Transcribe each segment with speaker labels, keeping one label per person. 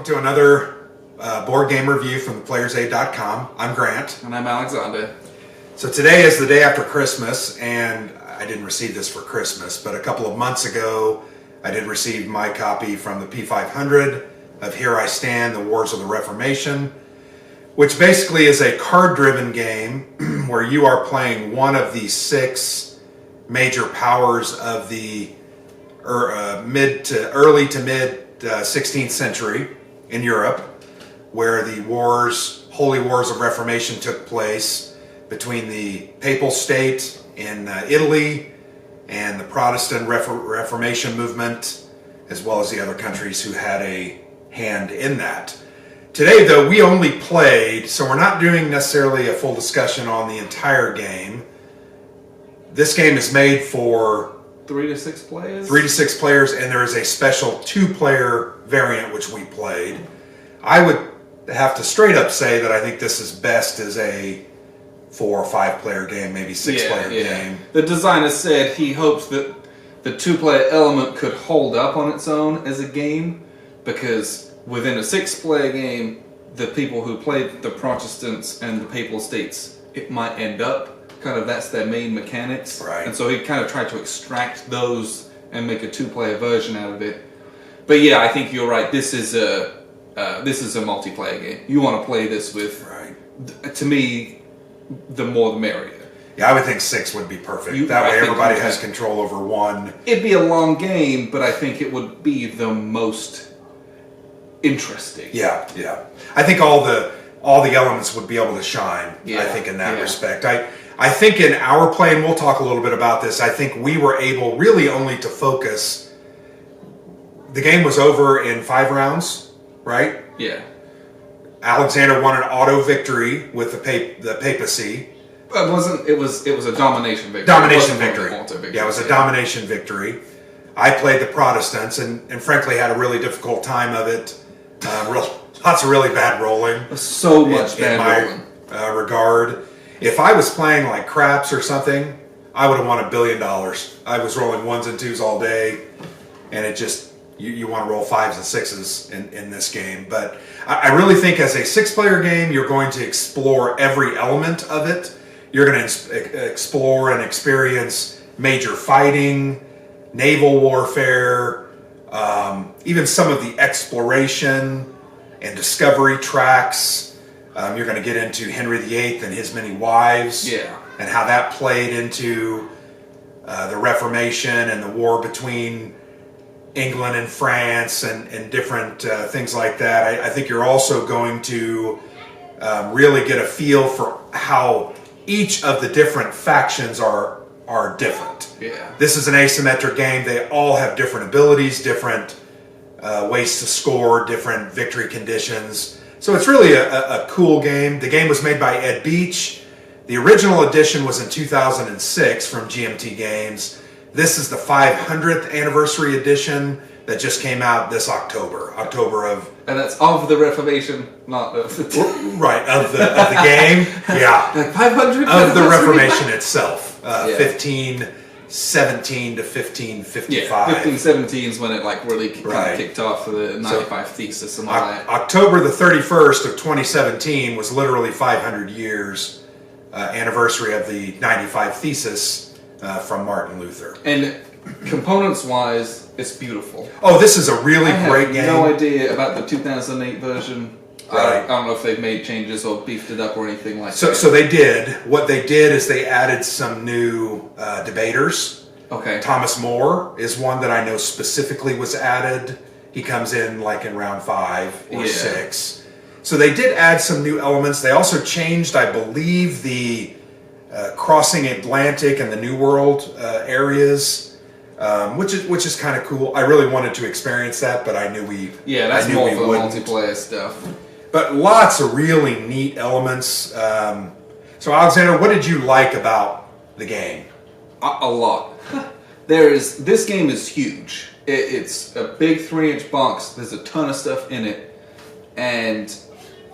Speaker 1: welcome to another board game review from theplayersaid.com. I'm Grant.
Speaker 2: And I'm Alexander.
Speaker 1: So today is the day after Christmas, and I didn't receive this for Christmas, but a couple of months ago I did receive my copy from the P500 of Here I Stand, The Wars of the Reformation, which basically is a card-driven game where you are playing one of the 6 major powers of the early to mid 16th century in Europe, where the holy wars of Reformation took place between the Papal State in Italy and the Protestant Reformation movement, as well as the other countries who had a hand in that. Today, though, we only played, so we're not doing necessarily a full discussion on the entire game. This game is made for
Speaker 2: 3 to 6 players?
Speaker 1: 3 to 6 players, and there is a special 2-player variant which we played. I would have to straight up say that I think this is best as a 4 or 5 player game, maybe 6-player game.
Speaker 2: The designer said he hopes that the 2-player element could hold up on its own as a game, because within a 6-player game, the people who played the Protestants and the Papal States, it might end up kind of that's their main mechanics.
Speaker 1: Right.
Speaker 2: And so he kind of tried to extract those and make a 2-player version out of it. But yeah, I think you're right. This is a multiplayer game. You want to play this with, to me, the more the merrier.
Speaker 1: Yeah, I would think 6 would be perfect. That way everybody has control over one.
Speaker 2: It'd be a long game, but I think it would be the most interesting.
Speaker 1: Yeah. I think all the elements would be able to shine, I think, in that respect. I think in our play, and we'll talk a little bit about this, I think we were able really only to focus. The game was over in 5 rounds, right?
Speaker 2: Yeah.
Speaker 1: Alexander won an auto victory with the papacy.
Speaker 2: It wasn't. It was a domination victory.
Speaker 1: Domination victory.
Speaker 2: Yeah,
Speaker 1: it was a domination victory. I played the Protestants and frankly had a really difficult time of it. Lots of really bad rolling.
Speaker 2: So much bad rolling.
Speaker 1: In my regard. If I was playing like craps or something, I would have won $1 billion. I was rolling 1s and 2s all day, and it just, you want to roll 5s and 6s in this game. But I really think as a 6-player game, you're going to explore every element of it. You're going to explore and experience major fighting, naval warfare, even some of the exploration and discovery tracks. You're going to get into Henry VIII and his many wives, and how that played into the Reformation and the war between England and France and different things like that. I think you're also going to really get a feel for how each of the different factions are different.
Speaker 2: Yeah.
Speaker 1: This is an asymmetric game. They all have different abilities, different ways to score, different victory conditions. So it's really a cool game. The game was made by Ed Beach. The original edition was in 2006 from GMT Games. This is the 500th anniversary edition that just came out this October.
Speaker 2: And that's of the Reformation, not of the...
Speaker 1: Right, of the game. Yeah.
Speaker 2: Like 500?
Speaker 1: Of the Reformation itself. 1517 to 1555.
Speaker 2: Yeah, 1517 is when it really kind of kicked off for the 95 thesis and all that.
Speaker 1: October the 31st of 2017 was literally 500 years anniversary of the 95 thesis from Martin Luther.
Speaker 2: And components-wise, it's beautiful.
Speaker 1: Oh, this is a really great game.
Speaker 2: I have no idea about the 2008 version.
Speaker 1: Right.
Speaker 2: I don't know if they've made changes or beefed it up or anything like that.
Speaker 1: So they did. What they did is they added some new debaters.
Speaker 2: Okay.
Speaker 1: Thomas More is one that I know specifically was added. He comes in in round 5 or 6. So they did add some new elements. They also changed, I believe, the crossing Atlantic and the New World areas, which is kind of cool. I really wanted to experience that, but I knew we
Speaker 2: that's more for the multiplayer stuff.
Speaker 1: But lots of really neat elements. So Alexander, what did you like about the game?
Speaker 2: A lot. This game is huge. It's a big 3-inch box. There's a ton of stuff in it, and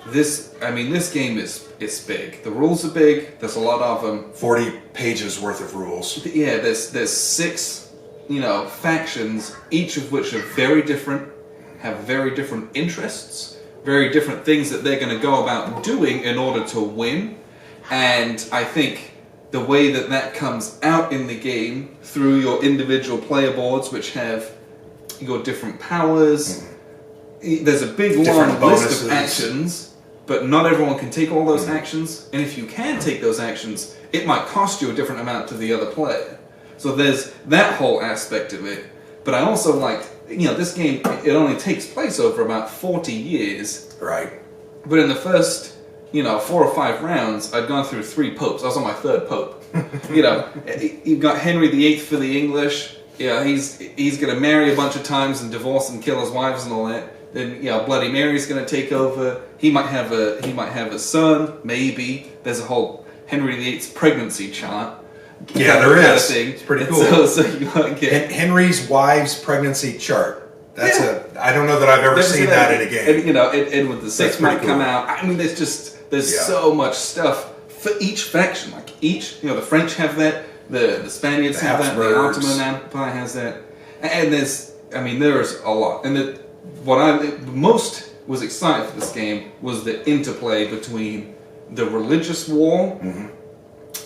Speaker 2: this game is big. The rules are big. There's a lot of them.
Speaker 1: 40 pages worth of rules.
Speaker 2: Yeah, there's 6, factions, each of which are very different, have very different interests, very different things that they're going to go about doing in order to win. And I think the way that that comes out in the game through your individual player boards, which have your different powers, there's a big long list of actions, but not everyone can take all those actions. And if you can take those actions, it might cost you a different amount to the other player. So there's that whole aspect of it. But I also like, this game, it only takes place over about 40 years.
Speaker 1: Right.
Speaker 2: But in the first, 4 or 5 rounds, I'd gone through 3 popes. I was on my 3rd pope. You've got Henry VIII for the English. He's going to marry a bunch of times and divorce and kill his wives and all that. Then Bloody Mary's going to take over. He might have a son, maybe. There's a whole Henry VIII's pregnancy chart.
Speaker 1: Yeah, there is.
Speaker 2: It's
Speaker 1: pretty cool.
Speaker 2: So you might get
Speaker 1: Henry's wife's pregnancy chart. That's I don't know that I've ever seen that in a game.
Speaker 2: And, Edward VI might come out. I mean, there's so much stuff for each faction. Like the French have that, the Spaniards have that, the Ottoman Empire has that, and there's a lot. And what I most was excited for this game was the interplay between the religious war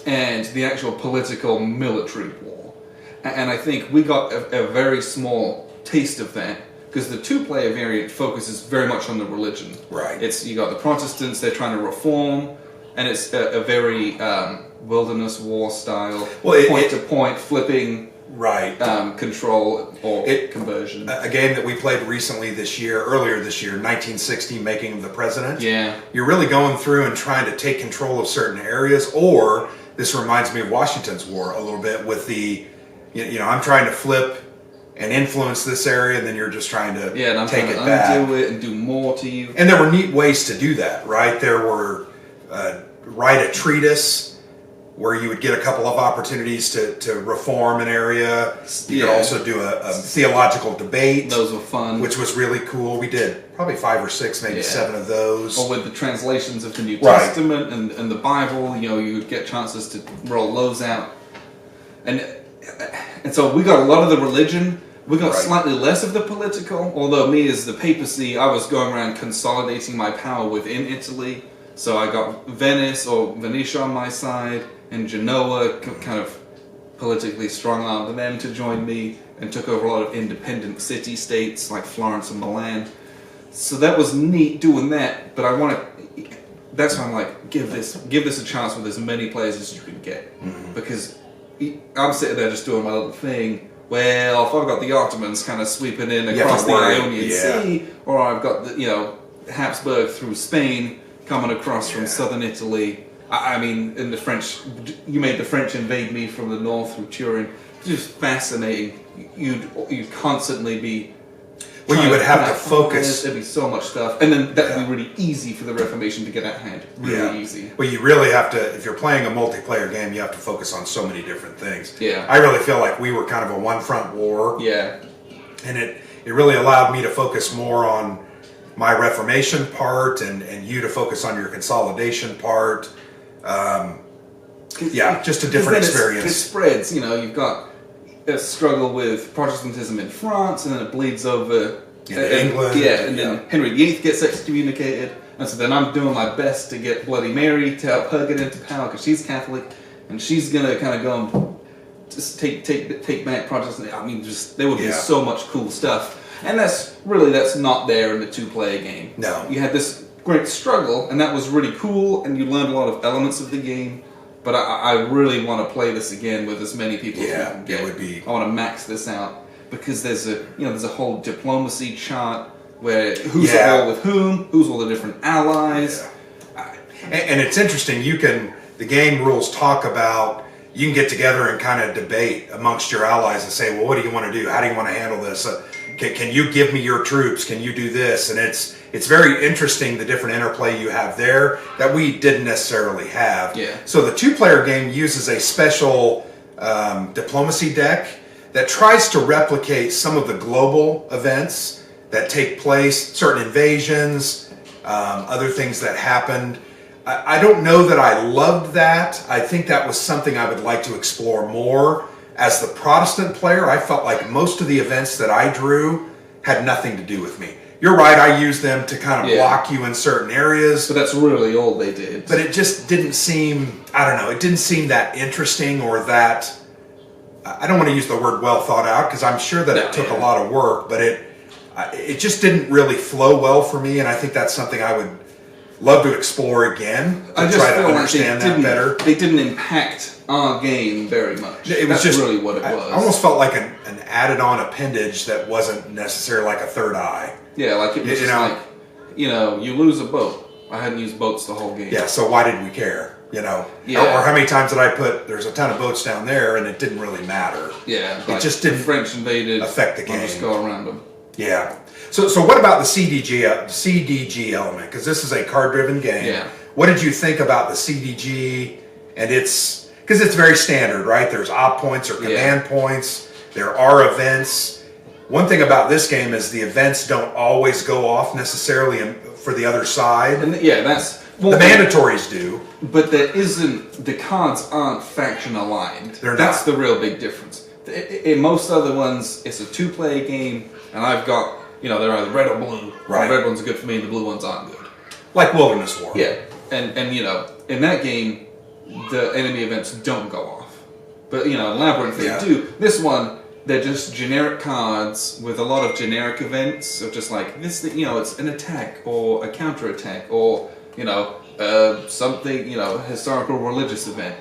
Speaker 2: and the actual political military war. And I think we got a very small taste of that, because the 2-player variant focuses very much on the religion.
Speaker 1: Right.
Speaker 2: You got the Protestants, they're trying to reform, and it's a very wilderness war style, point-to-point flipping control or conversion.
Speaker 1: A game that we played earlier this year, 1960, Making of the President.
Speaker 2: Yeah.
Speaker 1: You're really going through and trying to take control of certain areas, or this reminds me of Washington's War a little bit with the, I'm trying to flip and influence this area, and then you're just trying to take it back.
Speaker 2: Undo it and do more to you.
Speaker 1: And there were neat ways to do that, right? There were write a treatise where you would get a couple of opportunities to reform an area. You could also do a theological debate.
Speaker 2: Those were fun.
Speaker 1: Which was really cool. We did probably 5 or 6, maybe 7 of those.
Speaker 2: Or with the translations of the New Testament and the Bible, you would get chances to roll those out. And so we got a lot of the religion. We got slightly less of the political, although me as the papacy, I was going around consolidating my power within Italy. So I got Venice or Venetia on my side, and Genoa kind of politically strong-armed them to join me, and took over a lot of independent city-states like Florence and Milan. So that was neat doing that, but that's why I'm like, give this a chance with as many players as you can get. Because I'm sitting there just doing my little thing. Well, if I've got the Ottomans kind of sweeping in across the Ionian Sea, or I've got the Habsburg through Spain coming across from southern Italy. In the French, you made the French invade me from the north through Turin. Just fascinating. You'd constantly be.
Speaker 1: Well, you would have to focus.
Speaker 2: There'd be so much stuff, and then that would be really easy for the Reformation to get at hand. Really easy.
Speaker 1: Well, you really have to. If you're playing a multiplayer game, you have to focus on so many different things.
Speaker 2: Yeah.
Speaker 1: I really feel like we were kind of a one-front war.
Speaker 2: Yeah.
Speaker 1: And it really allowed me to focus more on my Reformation part, and you to focus on your consolidation part. Just a different experience.
Speaker 2: It spreads. You've got a struggle with Protestantism in France, and then it bleeds over
Speaker 1: into England.
Speaker 2: And then Henry VIII gets excommunicated, and so then I'm doing my best to get Bloody Mary to help her get into power because she's Catholic, and she's gonna kind of go and just take back Protestant. There would be so much cool stuff, and that's not there in the 2-player game.
Speaker 1: No,
Speaker 2: you had this great struggle, and that was really cool, and you learned a lot of elements of the game. But I really want to play this again with as many people as we can get.
Speaker 1: It would be.
Speaker 2: I want to max this out because there's a whole diplomacy chart where who's at war with whom, who's all the different allies.
Speaker 1: Yeah. And it's interesting. The game rules talk about you can get together and kind of debate amongst your allies and say, well, what do you want to do? How do you want to handle this? Can you give me your troops? Can you do this? And it's very interesting, the different interplay you have there that we didn't necessarily have.
Speaker 2: Yeah.
Speaker 1: So the 2-player game uses a special diplomacy deck that tries to replicate some of the global events that take place, certain invasions, other things that happened. I don't know that I loved that. I think that was something I would like to explore more. As the Protestant player, I felt like most of the events that I drew had nothing to do with me. you're right. I used them to kind of
Speaker 2: Yeah.
Speaker 1: block you in certain areas.
Speaker 2: But that's really all they did.
Speaker 1: But it just didn't seem, I don't know, it didn't seem that interesting or that, I don't want to use the word well thought out because I'm sure that it took a lot of work, but it just didn't really flow well for me, and I think that's something I would love to explore again to
Speaker 2: I just
Speaker 1: try to
Speaker 2: feel
Speaker 1: understand
Speaker 2: like
Speaker 1: that better.
Speaker 2: They didn't impact our game very much.
Speaker 1: It was
Speaker 2: That's
Speaker 1: just
Speaker 2: really what it was.
Speaker 1: I almost felt like an added-on appendage that wasn't necessarily like a third eye.
Speaker 2: Yeah, like it was just like, you lose a boat. I hadn't used boats the whole game.
Speaker 1: Yeah, so why did we care?
Speaker 2: Yeah.
Speaker 1: Or how many times did I put, there's a ton of boats down there, and it didn't really matter.
Speaker 2: Yeah,
Speaker 1: it just didn't
Speaker 2: the French invaded.
Speaker 1: affect the game.
Speaker 2: I'll just go around them.
Speaker 1: Yeah. So what about the CDG element? Because this is a card-driven game.
Speaker 2: Yeah.
Speaker 1: What did you think about the CDG? And because it's very standard, right? There's op points or command points. There are events. One thing about this game is the events don't always go off necessarily for the other side.
Speaker 2: And that's
Speaker 1: the mandatories do.
Speaker 2: But there isn't. The cards aren't faction aligned. That's the real big difference. In most other ones, it's a two-player game, and I've got they're either red or blue.
Speaker 1: Right.
Speaker 2: The red ones are good for me, and the blue ones aren't good.
Speaker 1: Like Wilderness War.
Speaker 2: Yeah, and in that game, the enemy events don't go off. But Labyrinth they do. This one, they're just generic cards with a lot of generic events of just like this. It's an attack or a counter attack or something historical religious event.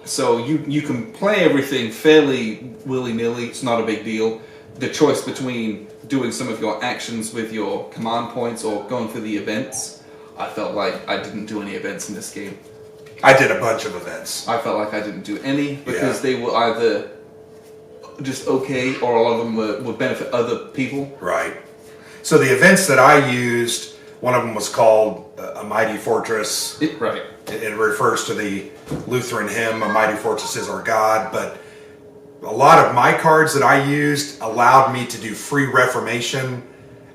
Speaker 2: So you can play everything fairly willy-nilly. It's not a big deal. The choice between doing some of your actions with your command points or going for the events, I felt like I didn't do any events in this game.
Speaker 1: I did a bunch of events.
Speaker 2: I felt like I didn't do any because they were either just okay or a lot of them would benefit other people.
Speaker 1: Right. So the events that I used, one of them was called A Mighty Fortress.
Speaker 2: Right.
Speaker 1: It refers to the Lutheran hymn, A Mighty Fortress is Our God, but a lot of my cards that I used allowed me to do free Reformation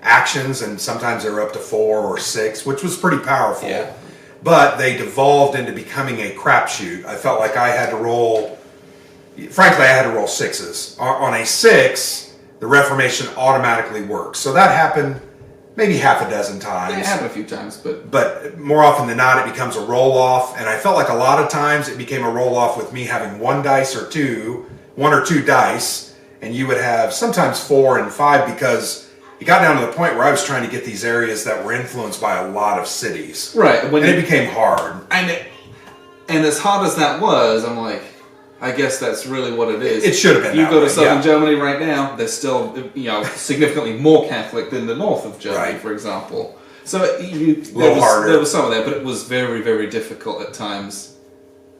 Speaker 1: actions, and sometimes they were up to 4 or 6, which was pretty powerful.
Speaker 2: Yeah.
Speaker 1: But they devolved into becoming a crapshoot. I felt like I had to roll, frankly, I had to roll 6s. On a 6, the Reformation automatically works. So that happened maybe half a dozen times.
Speaker 2: It happened a few times,
Speaker 1: but more often than not, it becomes a roll-off, and I felt like a lot of times it became a roll-off with me having one or two dice, and you would have sometimes 4 and 5 because it got down to the point where I was trying to get these areas that were influenced by a lot of cities.
Speaker 2: Right.
Speaker 1: And it became hard.
Speaker 2: And as hard as that was, I'm like, I guess that's really what it is.
Speaker 1: It should have been
Speaker 2: You
Speaker 1: that
Speaker 2: go
Speaker 1: way,
Speaker 2: to southern Germany right now, they're still significantly more Catholic than the north of Germany, for example. So there was some of that, but it was very, very difficult at times.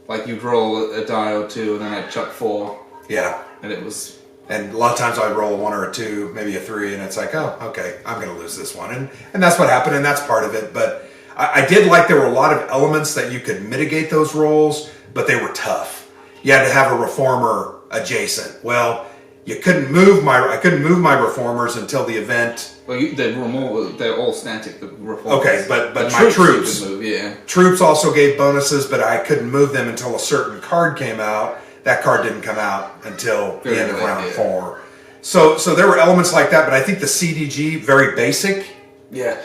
Speaker 2: Like you'd roll a die or two, and then I'd chuck 4.
Speaker 1: Yeah.
Speaker 2: And it was...
Speaker 1: And a lot of times I'd roll a 1 or a 2, maybe a 3, and it's like, oh, okay, I'm going to lose this one. And that's what happened, and that's part of it. But I did like there were a lot of elements that you could mitigate those rolls, but they were tough. You had to have a reformer adjacent. Well, I couldn't move my reformers until the event.
Speaker 2: Well, they're all static, the reformers.
Speaker 1: Okay, but
Speaker 2: the
Speaker 1: my troops.
Speaker 2: Move, yeah.
Speaker 1: Troops also gave bonuses, but I couldn't move them until a certain card came out. That card didn't come out until the end of round 4. So there were elements like that, but I think the CDG, very basic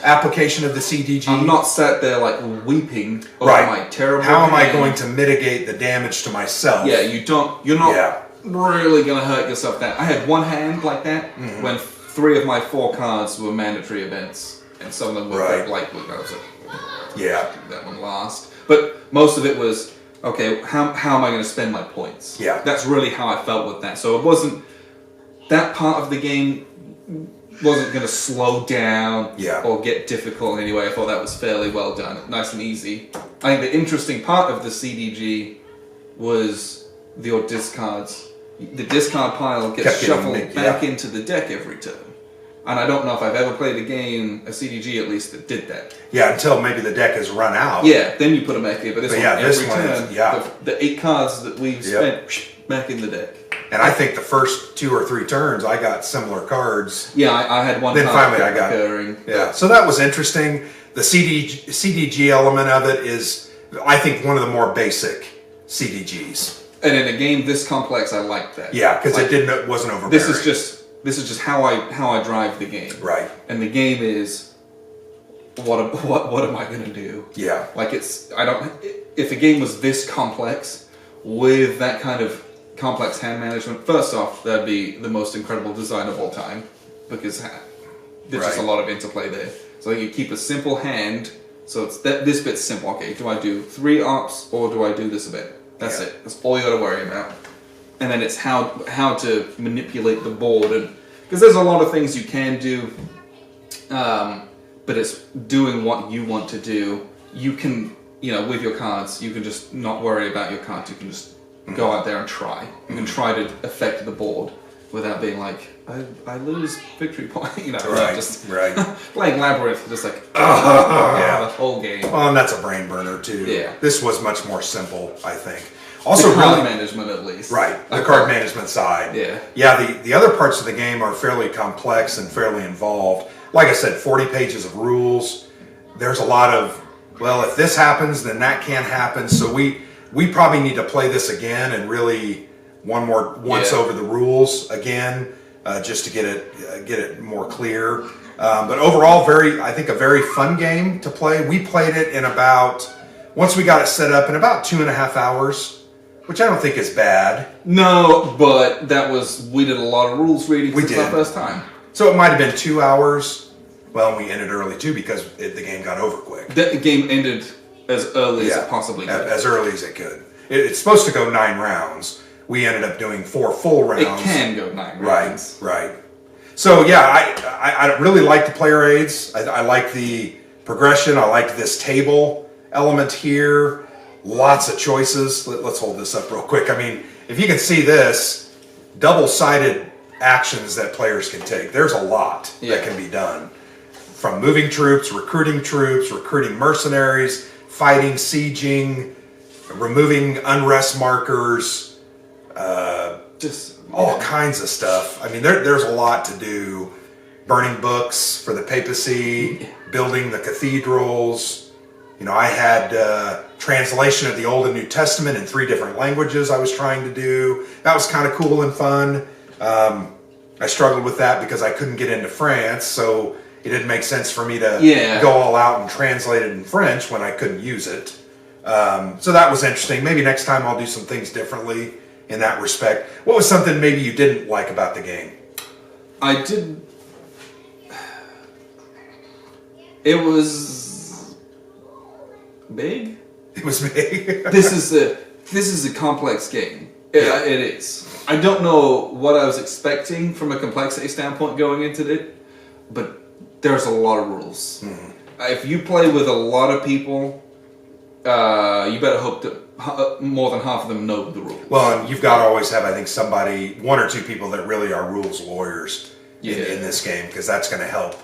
Speaker 1: application of the CDG.
Speaker 2: I'm not sat there like weeping over my terrible
Speaker 1: How am I
Speaker 2: hand.
Speaker 1: going to mitigate the damage to myself?
Speaker 2: Yeah, you're not really going to hurt yourself. I had one hand like that when 3 of my 4 cards were mandatory events, and some of them were like, I was like, that one last. But most of it was, okay, how am I going to spend my points?
Speaker 1: Yeah.
Speaker 2: That's really how I felt with that. So it wasn't, that part of the game wasn't going to slow down or get difficult in any way. I thought that was fairly well done, nice and easy. I think the interesting part of the CDG was your discards. The discard pile gets shuffled back into the deck every turn. And I don't know if I've ever played a CDG at least, that did that.
Speaker 1: Yeah, until maybe the deck is run out.
Speaker 2: Yeah, then you put them back in. But this one, every turn,
Speaker 1: is,
Speaker 2: the 8 cards that we've spent, back in the deck.
Speaker 1: And I think the first 2 or 3 turns, I got similar cards.
Speaker 2: Yeah, I had one.
Speaker 1: Then finally I got
Speaker 2: recurring.
Speaker 1: Yeah, so that was interesting. The CDG element of it is, I think, one of the more basic CDGs.
Speaker 2: And in a game this complex, I like that.
Speaker 1: Yeah, because it wasn't overbearing.
Speaker 2: This is just This is just how I drive the game.
Speaker 1: Right.
Speaker 2: And the game is what am I going to do?
Speaker 1: Yeah.
Speaker 2: Like if a game was this complex with that kind of complex hand management, first off, that'd be the most incredible design of all time because there's just a lot of interplay there. So you keep a simple hand, so it's this bit's simple. Okay, do I do 3 ops or do I do this a bit? That's it. That's all you got to worry about. And then it's how to manipulate the board, and because there's a lot of things you can do, but it's doing what you want to do. You can, with your cards, you can just not worry about your cards. You can just go out there and try. You can try to affect the board without being like, I lose victory point.
Speaker 1: Right.
Speaker 2: Playing Labyrinth, just like the whole game.
Speaker 1: Well, and that's a brain burner too.
Speaker 2: Yeah.
Speaker 1: This was much more simple, I think. Also,
Speaker 2: the card management, at least.
Speaker 1: Right, the card management side.
Speaker 2: Yeah.
Speaker 1: Yeah, the other parts of the game are fairly complex and fairly involved. Like I said, 40 pages of rules. There's a lot of, well, if this happens, then that can't happen. So we probably need to play this again and really once over the rules again, just to get it more clear. But overall, I think a very fun game to play. We played it once we got it set up in about 2.5 hours. Which I don't think is bad.
Speaker 2: No, but we did a lot of rules reading since our first time.
Speaker 1: So it might have been 2 hours. Well, we ended early too because the game got over quick.
Speaker 2: The game ended as early as it possibly could.
Speaker 1: As early as it could. It's supposed to go 9 rounds. We ended up doing 4 full rounds.
Speaker 2: It can go 9 rounds.
Speaker 1: Right. So yeah, I really like the player aids. I like the progression. I like this table element here. Lots of choices. Let's hold this up real quick. I mean, if you can see this, double-sided actions that players can take. There's a lot that can be done. From moving troops, recruiting mercenaries, fighting, sieging, removing unrest markers, just all kinds of stuff. I mean, there's a lot to do. Burning books for the papacy, building the cathedrals. I had translation of the Old and New Testament in 3 different languages I was trying to do. That was kind of cool and fun. I struggled with that because I couldn't get into France, so it didn't make sense for me to go all out and translate it in French when I couldn't use it. So that was interesting. Maybe next time I'll do some things differently in that respect. What was something maybe you didn't like about the game?
Speaker 2: I did. It was big.
Speaker 1: It was big.
Speaker 2: This is a complex game. It is. I don't know what I was expecting from a complexity standpoint going into it, but there's a lot of rules. Mm-hmm. If you play with a lot of people, you better hope that more than half of them know the rules.
Speaker 1: Well, and you've got to always have, I think, 1 or 2 people that really are rules lawyers in this game, because that's going to help.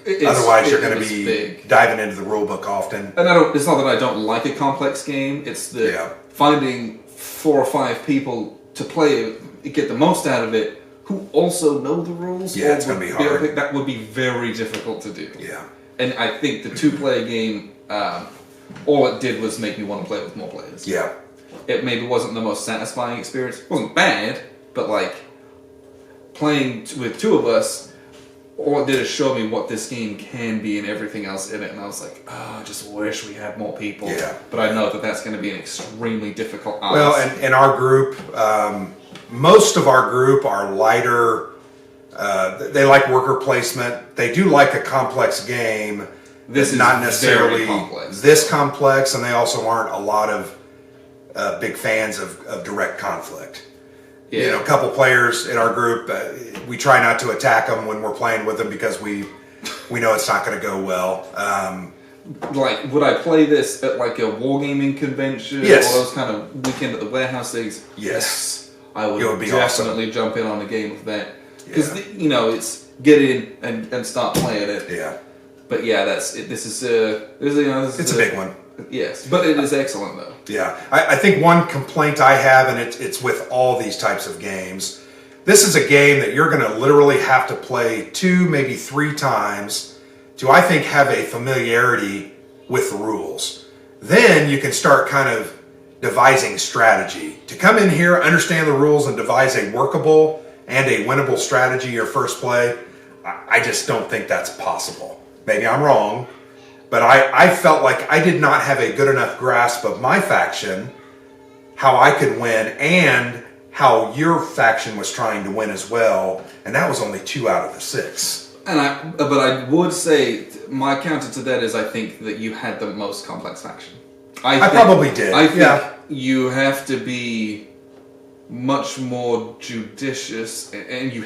Speaker 1: Otherwise, you're going to be diving into the rule book often.
Speaker 2: And it's not that I don't like a complex game. It's that finding 4 or 5 people to play, get the most out of it, who also know the rules.
Speaker 1: Yeah, it's going to be hard.
Speaker 2: That would be very difficult to do.
Speaker 1: Yeah.
Speaker 2: And I think the 2-player game, all it did was make me want to play with more players.
Speaker 1: Yeah.
Speaker 2: It maybe wasn't the most satisfying experience. It wasn't bad, but playing with 2 of us, all it did is show me what this game can be and everything else in it, and I was like, I just wish we had more people.
Speaker 1: Yeah.
Speaker 2: But I know that that's going to be an extremely difficult ask.
Speaker 1: Well, and in our group, most of our group are lighter. They like worker placement. They do like a complex game.
Speaker 2: This is
Speaker 1: not necessarily
Speaker 2: very complex.
Speaker 1: This complex, and they also aren't a lot of big fans of direct conflict. Yeah. A couple players in our group, we try not to attack them when we're playing with them because we know it's not going to go well.
Speaker 2: Would I play this at a wargaming convention?
Speaker 1: Yes.
Speaker 2: Or those kind of weekend at the warehouse things?
Speaker 1: Yes.
Speaker 2: I would definitely jump in on a game of that. Because, it's get in and start playing it.
Speaker 1: Yeah.
Speaker 2: But yeah, this is a
Speaker 1: big one.
Speaker 2: Yes, but it is excellent though.
Speaker 1: Yeah, I think one complaint I have, and it's with all these types of games, this is a game that you're going to literally have to play 2, maybe 3 times to, I think, have a familiarity with the rules. Then you can start kind of devising strategy. To come in here, understand the rules, and devise a workable and a winnable strategy your first play, I just don't think that's possible. Maybe I'm wrong, but I felt like I did not have a good enough grasp of my faction, how I could win, and how your faction was trying to win as well, and that was only 2 out of the 6.
Speaker 2: But I would say my counter to that is I think that you had the most complex faction.
Speaker 1: I probably did.
Speaker 2: I think you have to be much more judicious, and you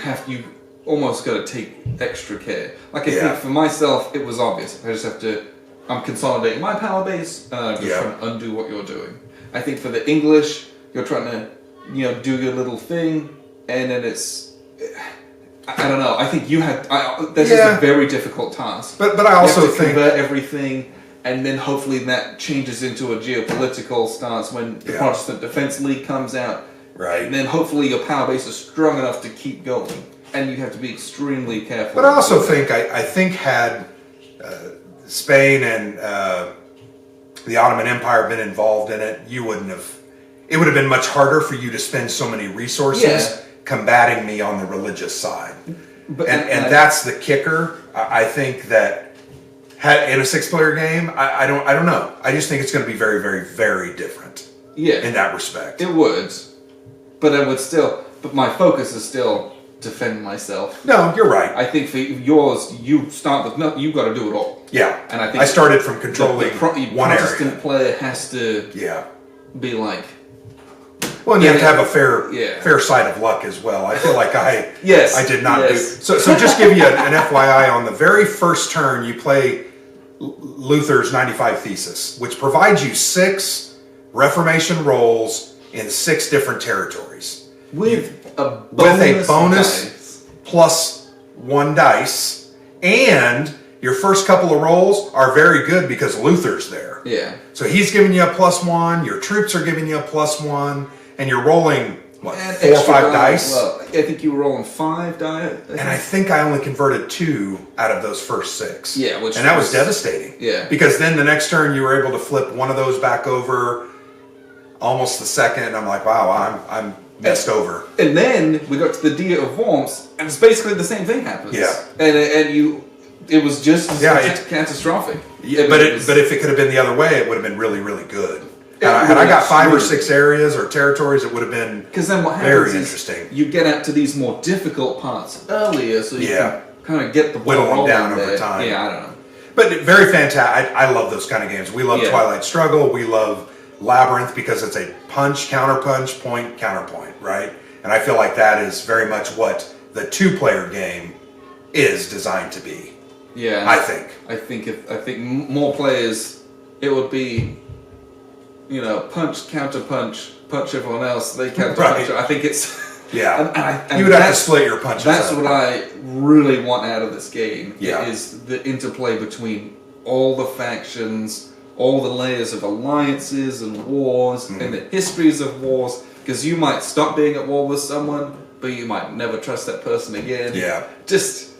Speaker 2: almost got to take extra care. Like I think for myself, it was obvious. I just have to. I'm consolidating my power base, and I'm just trying to undo what you're doing. I think for the English, you're trying to, do your little thing, and then it's. I don't know. I think you had. This is a very difficult task.
Speaker 1: But I also
Speaker 2: you have to
Speaker 1: think
Speaker 2: convert everything. And then hopefully that changes into a geopolitical stance when the Protestant Defense League comes out.
Speaker 1: Right.
Speaker 2: And then hopefully your power base is strong enough to keep going. And you have to be extremely careful.
Speaker 1: But I also think, I think had Spain and the Ottoman Empire been involved in it, it would have been much harder for you to spend so many resources combating me on the religious side. And that's the kicker. I think that in a 6-player game, I don't know. I just think it's going to be very, very, very different.
Speaker 2: Yeah.
Speaker 1: In that respect.
Speaker 2: It would. But it would still. But my focus is still defend myself.
Speaker 1: No, you're right.
Speaker 2: I think for yours, you start with nothing. You've got to do it all.
Speaker 1: Yeah.
Speaker 2: And I think
Speaker 1: I started from controlling one
Speaker 2: Protestant
Speaker 1: area.
Speaker 2: player has to be like.
Speaker 1: Well, and you have to have a fair side of luck as well. I feel like I did not do. So just give you an FYI, on the very first turn, you play Luther's 95 Thesis, which provides you 6 Reformation rolls in 6 different territories.
Speaker 2: With a
Speaker 1: bonus
Speaker 2: dice.
Speaker 1: plus 1 dice, and your first couple of rolls are very good because Luther's there.
Speaker 2: Yeah.
Speaker 1: So he's giving you a +1, your troops are giving you a +1, and you're rolling, what, 4 or 5 dice?
Speaker 2: Well, I think you were rolling 5 dice.
Speaker 1: And I think I only converted 2 out of those first 6.
Speaker 2: Yeah,
Speaker 1: and that was devastating.
Speaker 2: Yeah.
Speaker 1: Because then the next turn you were able to flip one of those back over almost the second, and I'm like, wow, I'm messed over.
Speaker 2: And then we got to the Dia of Worms, and it's basically the same thing happens.
Speaker 1: Yeah.
Speaker 2: And it was just catastrophic.
Speaker 1: Yeah, but if it could have been the other way, it would have been really, really good. Had I got 5 or 6 areas or territories, it would have been
Speaker 2: because then what happens
Speaker 1: very
Speaker 2: is
Speaker 1: interesting.
Speaker 2: You get out to these more difficult parts earlier, so you can kind of get the
Speaker 1: whittle them
Speaker 2: rolling
Speaker 1: down
Speaker 2: there.
Speaker 1: over time.
Speaker 2: Yeah, I don't know.
Speaker 1: But very fantastic. I love those kind of games. We love Twilight Struggle. We love Labyrinth because it's a punch, counterpunch, point, counterpoint, right? And I feel like that is very much what the 2-player game is designed to be.
Speaker 2: Yeah,
Speaker 1: I think.
Speaker 2: I think more players, it would be, punch, counter punch, punch everyone else. They counter punch. I think it's
Speaker 1: and you would have to split your punches.
Speaker 2: That's what I really want out of this game.
Speaker 1: Yeah.
Speaker 2: Is the interplay between all the factions, all the layers of alliances and wars, and the histories of wars. Because you might stop being at war with someone, but you might never trust that person again.
Speaker 1: Yeah.
Speaker 2: Just.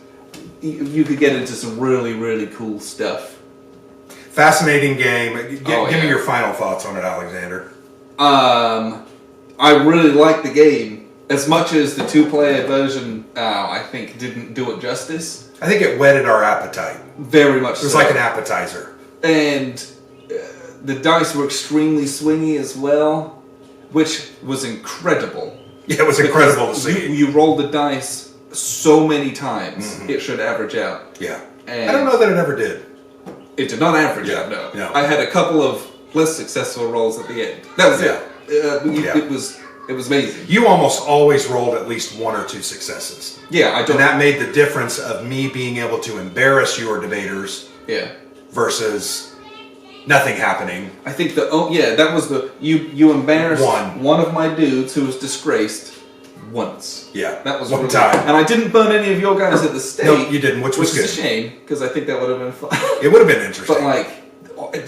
Speaker 2: You could get into some really, really cool stuff.
Speaker 1: Fascinating game. Give me your final thoughts on it, Alexander.
Speaker 2: I really like the game. As much as the 2-player version, I think, didn't do it justice.
Speaker 1: I think it whetted our appetite.
Speaker 2: Very much so.
Speaker 1: It was like an appetizer.
Speaker 2: And the dice were extremely swingy as well, which was incredible.
Speaker 1: Yeah, it was incredible to see.
Speaker 2: You roll the dice so many times, it should average out.
Speaker 1: Yeah.
Speaker 2: And
Speaker 1: I don't know that it ever did.
Speaker 2: It did not average out, no. I had a couple of less successful rolls at the end. That was it. It was amazing.
Speaker 1: You almost always rolled at least 1 or 2 successes.
Speaker 2: Yeah,
Speaker 1: And that made the difference of me being able to embarrass your debaters versus nothing happening.
Speaker 2: I think that was you embarrassed one of my dudes who was disgraced once.
Speaker 1: Yeah,
Speaker 2: that was
Speaker 1: one
Speaker 2: really
Speaker 1: time.
Speaker 2: And I didn't burn any of your guys at the stake.
Speaker 1: No, you didn't, which was good.
Speaker 2: Is a shame because I think that would have been fun.
Speaker 1: It would have been interesting.
Speaker 2: But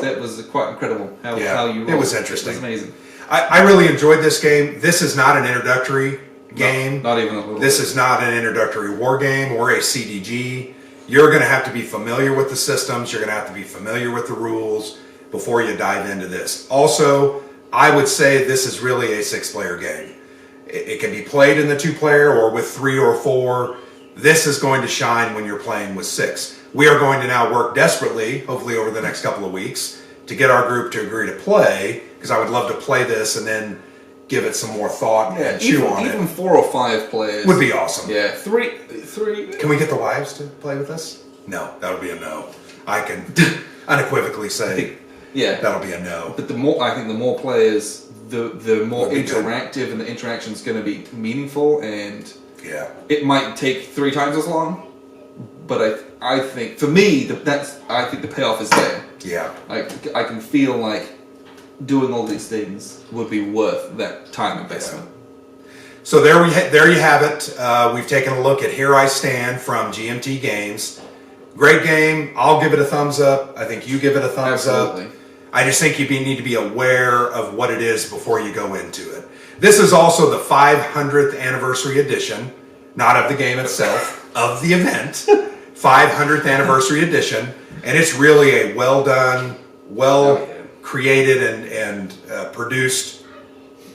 Speaker 2: that was quite incredible how you rolled.
Speaker 1: It was interesting.
Speaker 2: It was amazing.
Speaker 1: I really enjoyed this game. This is not an introductory game.
Speaker 2: No, not even a little.
Speaker 1: This is not an introductory war game or a CDG. You're going to have to be familiar with the systems. You're going to have to be familiar with the rules before you dive into this. Also, I would say this is really a 6-player game. It can be played in the 2-player or with 3 or 4. This is going to shine when you're playing with 6. We are going to now work desperately, hopefully over the next couple of weeks, to get our group to agree to play, because I would love to play this and then give it some more thought and chew on it.
Speaker 2: Even 4 or 5 players
Speaker 1: would be awesome.
Speaker 2: Yeah, 3.
Speaker 1: Can we get the wives to play with us? No, that would be a no. I can unequivocally say that'll be a no.
Speaker 2: But I think the more players, the more interactive, and the interaction's going to be meaningful, and it might take 3 times as long. But I think for me I think the payoff is there.
Speaker 1: Yeah.
Speaker 2: I can feel like doing all these things would be worth that time investment.
Speaker 1: Yeah. So there you have it. We've taken a look at Here I Stand from GMT Games. Great game. I'll give it a thumbs up. I think you give it a thumbs up. I just think you need to be aware of what it is before you go into it. This is also the 500th anniversary edition, not of the game itself, of the event. 500th anniversary edition, and it's really a well done, created and produced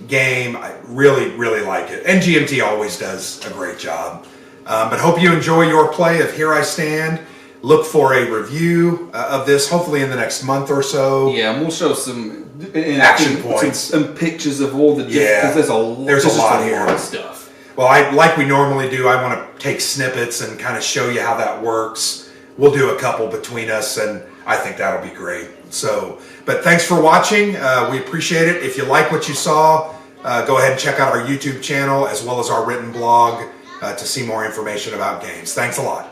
Speaker 1: game. I really like it, and GMT always does a great job. But hope you enjoy your play of Here I Stand. Look for a review of this, hopefully in the next month or so.
Speaker 2: Yeah, and we'll show some
Speaker 1: action points,
Speaker 2: some pictures of all the different. Because there's a lot here of stuff.
Speaker 1: Well, like we normally do, I want to take snippets and kind of show you how that works. We'll do a couple between us, and I think that'll be great. So, but thanks for watching. We appreciate it. If you like what you saw, go ahead and check out our YouTube channel as well as our written blog to see more information about games. Thanks a lot.